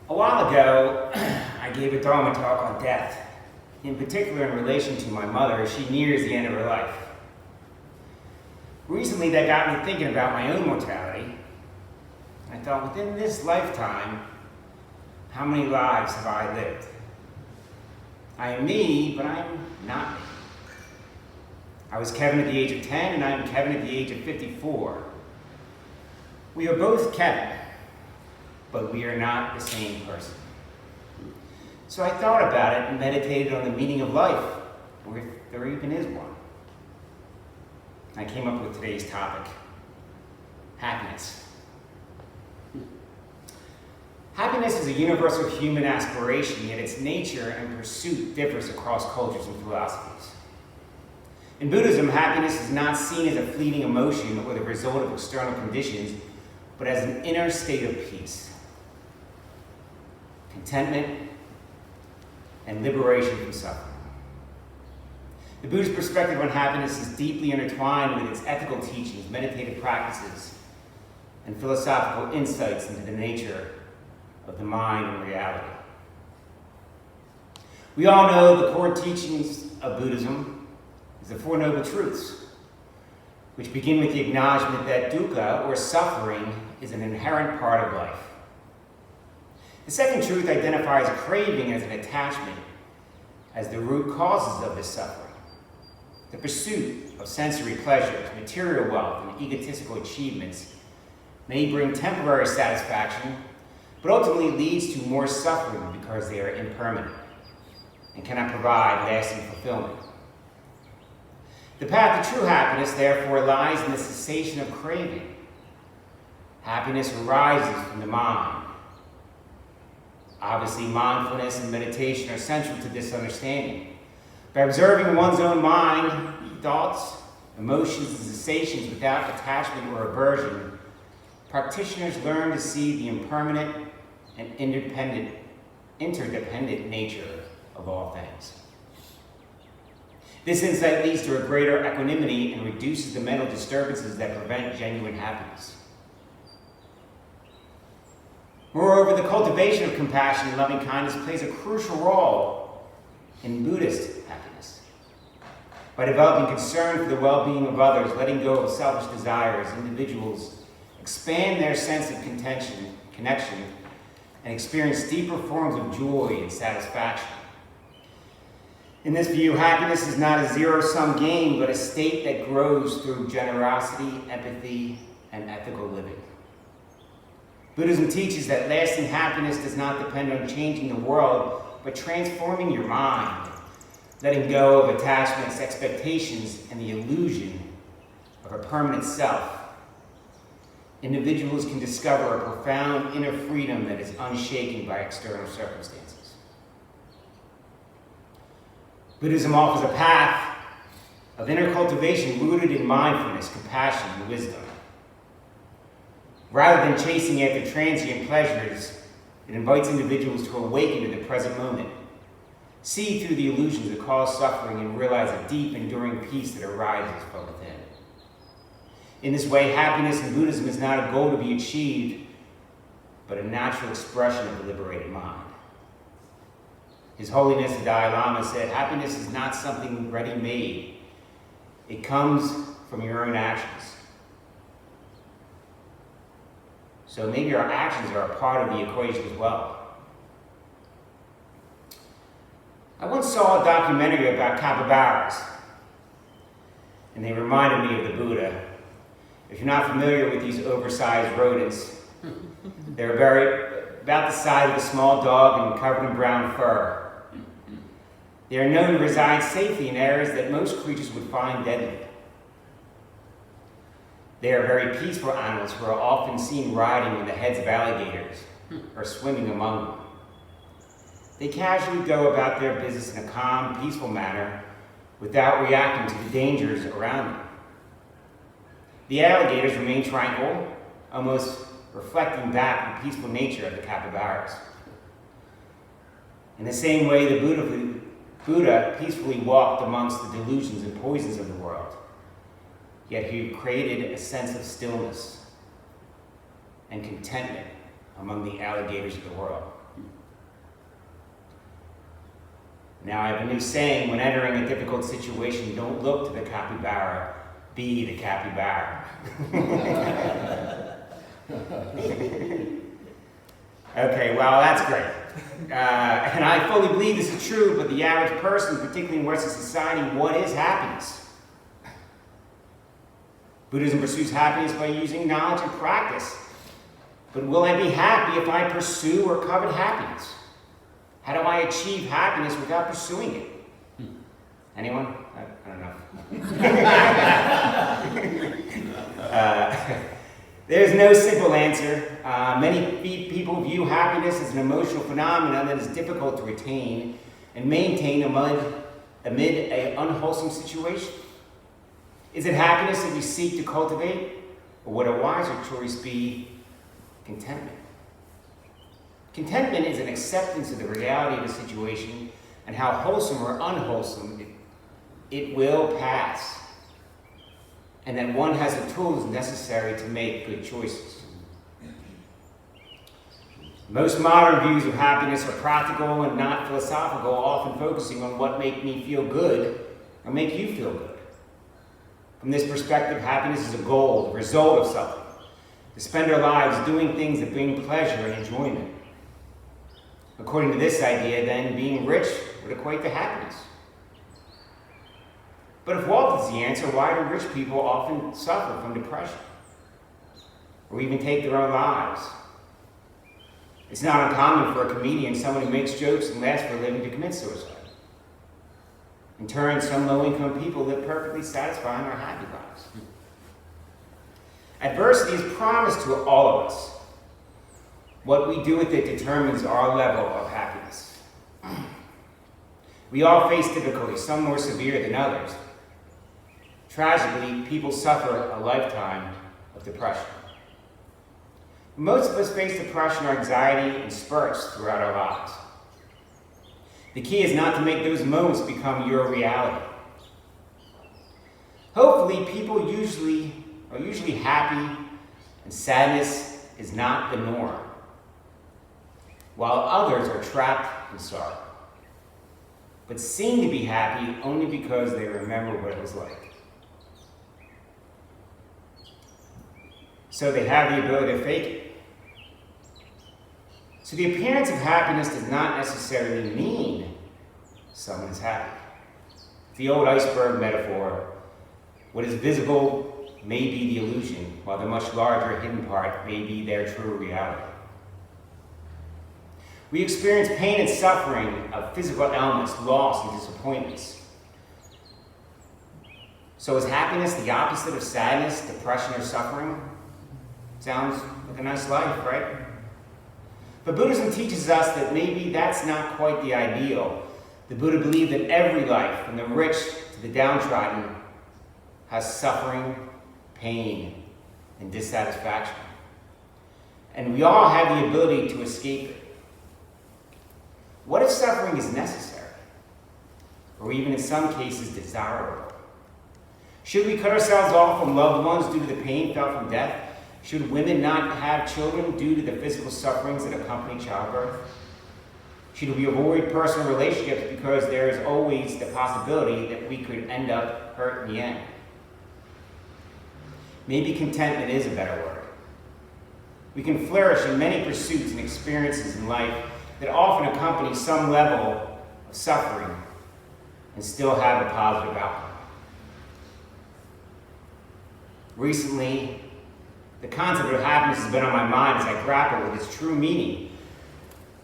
A while ago, I gave a Dharma talk on death, in particular in relation to my mother as she nears the end of her life. Recently, that got me thinking about my own mortality. I thought, within this lifetime, how many lives have I lived? I am me, but I'm not me. I was Kevin at the age of 10, and I'm Kevin at the age of 54. We are both Kevin, but we are not the same person. So I thought about it and meditated on the meaning of life, or if there even is one. I came up with today's topic, happiness. Happiness is a universal human aspiration, yet its nature and pursuit differs across cultures and philosophies. In Buddhism, happiness is not seen as a fleeting emotion or the result of external conditions, but as an inner state of peace, contentment, and liberation from suffering. The Buddhist perspective on happiness is deeply intertwined with its ethical teachings, meditative practices, and philosophical insights into the nature of the mind and reality. We all know the core teachings of Buddhism is the Four Noble Truths, which begin with the acknowledgement that dukkha, or suffering, is an inherent part of life. The second truth identifies craving as an attachment as the root causes of this suffering. The pursuit of sensory pleasures, material wealth, and egotistical achievements may bring temporary satisfaction, but ultimately leads to more suffering because they are impermanent and cannot provide lasting fulfillment. The path to true happiness, therefore, lies in the cessation of craving. Happiness arises from the mind. Obviously, mindfulness and meditation are central to this understanding. By observing one's own mind, thoughts, emotions, and sensations without attachment or aversion, practitioners learn to see the impermanent and interdependent nature of all things. This insight leads to a greater equanimity and reduces the mental disturbances that prevent genuine happiness. Moreover, the cultivation of compassion and loving kindness plays a crucial role in Buddhist happiness. By developing concern for the well-being of others, letting go of selfish desires, individuals expand their sense of connection, and experience deeper forms of joy and satisfaction. In this view, happiness is not a zero-sum game, but a state that grows through generosity, empathy, and ethical living. Buddhism teaches that lasting happiness does not depend on changing the world, but transforming your mind, letting go of attachments, expectations, and the illusion of a permanent self. Individuals can discover a profound inner freedom that is unshaken by external circumstances. Buddhism offers a path of inner cultivation rooted in mindfulness, compassion, and wisdom. Rather than chasing after transient pleasures, it invites individuals to awaken to the present moment, see through the illusions that cause suffering, and realize a deep, enduring peace that arises from within. In this way, happiness in Buddhism is not a goal to be achieved, but a natural expression of the liberated mind. His Holiness the Dalai Lama said, happiness is not something ready-made. It comes from your own actions. So maybe our actions are a part of the equation as well. I once saw a documentary about capybaras, and they reminded me of the Buddha. If you're not familiar with these oversized rodents, they're about the size of a small dog and covered in brown fur. They are known to reside safely in areas that most creatures would find deadly. They are very peaceful animals who are often seen riding on the heads of alligators or swimming among them. They casually go about their business in a calm, peaceful manner without reacting to the dangers around them. The alligators remain tranquil, almost reflecting back the peaceful nature of the capybaras. In the same way, the Buddha peacefully walked amongst the delusions and poisons of the world. Yet he created a sense of stillness and contentment among the alligators of the world. Now I have a new saying: when entering a difficult situation, don't look to the capybara, be the capybara. Okay, well, that's great. And I fully believe this is true, but the average person, particularly in Western society, what is happiness? Buddhism pursues happiness by using knowledge and practice. But will I be happy if I pursue or covet happiness? How do I achieve happiness without pursuing it? Anyone? I don't know. There's no simple answer. Many people view happiness as an emotional phenomenon that is difficult to retain and maintain amid an unwholesome situation. Is it happiness that we seek to cultivate, or would a wiser choice be contentment? Contentment is an acceptance of the reality of a situation and how wholesome or unwholesome it will pass, and that one has the tools necessary to make good choices. Most modern views of happiness are practical and not philosophical, often focusing on what makes me feel good or make you feel good. From this perspective, happiness is a goal, the result of something, to spend our lives doing things that bring pleasure and enjoyment. According to this idea, then, being rich would equate to happiness. But if wealth is the answer, why do rich people often suffer from depression, or even take their own lives? It's not uncommon for a comedian, someone who makes jokes and laughs for a living, to commit suicide. In turn, some low-income people live perfectly satisfying or happy lives. Adversity is promised to all of us. What we do with it determines our level of happiness. We all face difficulties, some more severe than others. Tragically, people suffer a lifetime of depression. Most of us face depression or anxiety in spurts throughout our lives. The key is not to make those moments become your reality. Hopefully, people are usually happy, and sadness is not the norm, while others are trapped in sorrow, but seem to be happy only because they remember what it was like. So they have the ability to fake it. So the appearance of happiness does not necessarily mean someone is happy. The old iceberg metaphor: what is visible may be the illusion, while the much larger hidden part may be their true reality. We experience pain and suffering of physical ailments, loss, and disappointments. So is happiness the opposite of sadness, depression, or suffering? Sounds like a nice life, right? But Buddhism teaches us that maybe that's not quite the ideal. The Buddha believed that every life, from the rich to the downtrodden, has suffering, pain, and dissatisfaction. And we all have the ability to escape it. What if suffering is necessary, or even in some cases desirable? Should we cut ourselves off from loved ones due to the pain felt from death? Should women not have children due to the physical sufferings that accompany childbirth? Should we avoid personal relationships because there is always the possibility that we could end up hurt in the end? Maybe contentment is a better word. We can flourish in many pursuits and experiences in life that often accompany some level of suffering and still have a positive outcome. Recently, the concept of happiness has been on my mind as I grapple with its true meaning.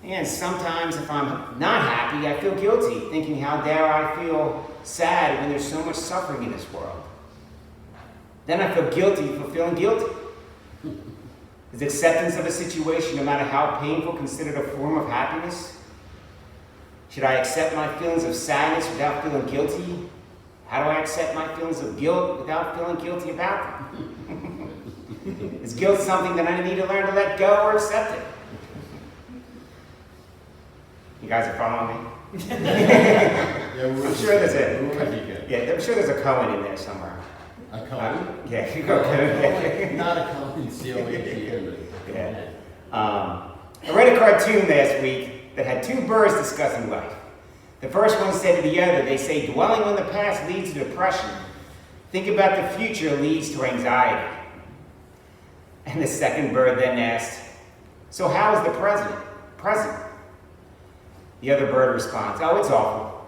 And sometimes if I'm not happy, I feel guilty, thinking how dare I feel sad when there's so much suffering in this world. Then I feel guilty for feeling guilty. Is acceptance of a situation, no matter how painful, considered a form of happiness? Should I accept my feelings of sadness without feeling guilty? How do I accept my feelings of guilt without feeling guilty about them? Is guilt something that I need to learn to let go or accept it? You guys are following me? I'm sure there's a Cohen in there somewhere. A Cohen? Yeah, you go Cohen. Not a Cohen, C-O-H-E-N. Yeah. I read a cartoon last week that had two birds discussing life. The first one said to the other, they say, dwelling on the past leads to depression. Think about the future leads to anxiety. And the second bird then asked, so how is the present? The other bird responds, oh, it's awful.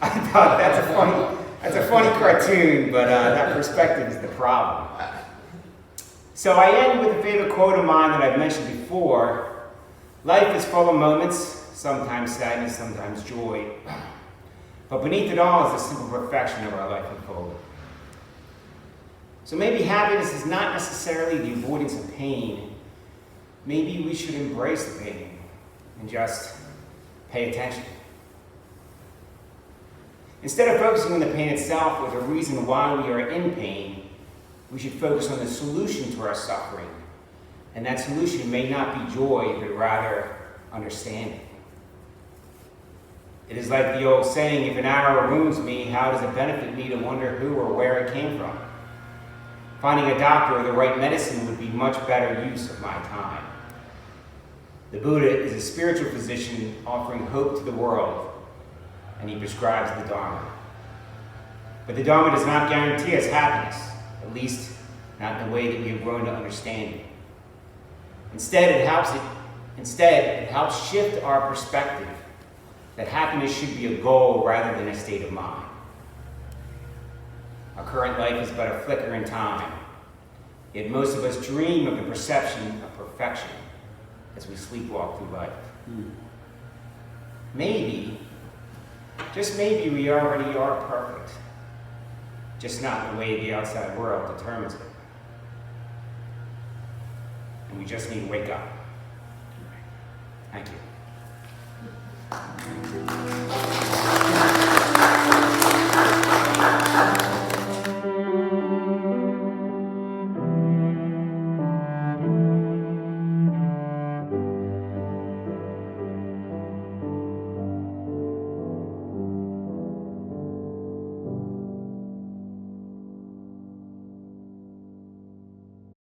I thought that's a funny cartoon, but that perspective is the problem. So I end with a favorite quote of mine that I've mentioned before. Life is full of moments, sometimes sadness, sometimes joy. But beneath it all is the simple perfection of our life unfolding. So maybe happiness is not necessarily the avoidance of pain. Maybe we should embrace the pain and just pay attention. Instead of focusing on the pain itself or the reason why we are in pain, we should focus on the solution to our suffering. And that solution may not be joy, but rather understanding. It is like the old saying, if an arrow wounds me, how does it benefit me to wonder who or where it came from? Finding a doctor or the right medicine would be much better use of my time. The Buddha is a spiritual physician offering hope to the world, and he prescribes the Dharma. But the Dharma does not guarantee us happiness, at least not in the way that we have grown to understand it. Instead, it helps shift our perspective that happiness should be a goal rather than a state of mind. Our current life is but a flicker in time, yet most of us dream of the perception of perfection as we sleepwalk through life. Maybe, just maybe, we already are perfect, just not in the way the outside world determines it. And we just need to wake up. Thank you.